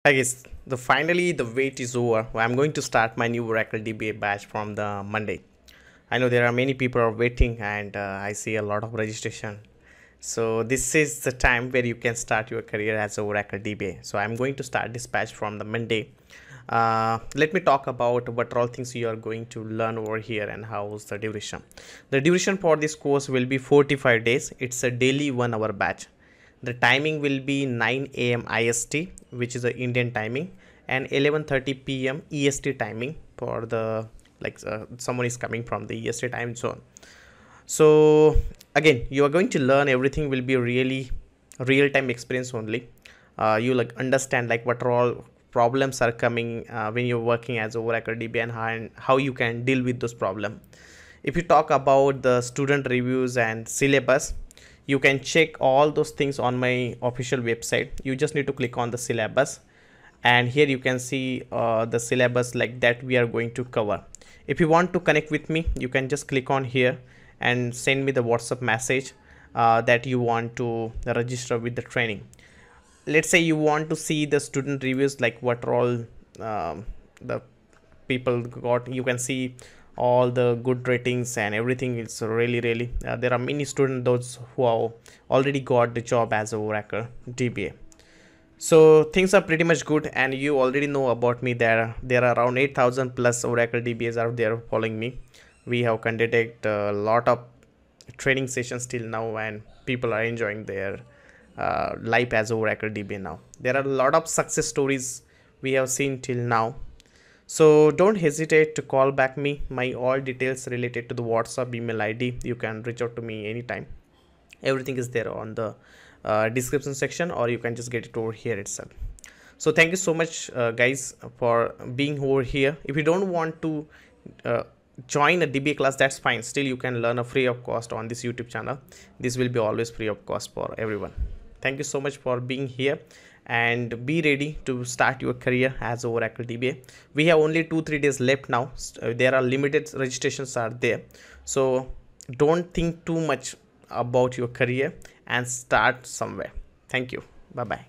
I guess finally the wait is over. I'm going to start my new Oracle DBA batch from the Monday. I know there are many people are waiting, and I see a lot of registration. So this is the time where you can start your career as a Oracle DBA. So I'm going to start this batch from the Monday. Let me talk about what all things you are going to learn over here and how's the duration. The duration for this course will be 45 days. It's a daily 1 hour batch. The timing will be 9 a.m. IST, which is the Indian timing, and 11:30 p.m. EST timing for the someone is coming from the EST time zone. So again, you are going to learn everything will be really real-time experience only. You understand what are all problems are coming when you're working as a Oracle DBA and how you can deal with those problems. If you talk about the student reviews and syllabus, you can check all those things on my official website. You just need to click on the syllabus, and here you can see the syllabus that we are going to cover. If you want to connect with me, you can just click on here and send me the WhatsApp message that you want to register with the training. Let's say you want to see the student reviews, what are all the people got. You can see all the good ratings and everything. It's really there are many students, those who have already got the job as a Oracle DBA. So things are pretty much good, and you already know about me. There are around 8,000 plus Oracle DBAs out there following me. We have conducted a lot of training sessions till now, and people are enjoying their life as Oracle DBA now. There are a lot of success stories we have seen till now. So don't hesitate to call back me. My all details related to the WhatsApp email ID. You can reach out to me anytime. Everything is there on the description section, or you can just get it over here itself. So thank you so much guys for being over here. If you don't want to join a DBA class, that's fine. Still you can learn a free of cost on this YouTube channel. This will be always free of cost for everyone. Thank you so much for being here, and be ready to start your career as Oracle DBA. We have only 2-3 days left now. There are limited registrations are there, so don't think too much about your career and start somewhere. Thank you. Bye bye.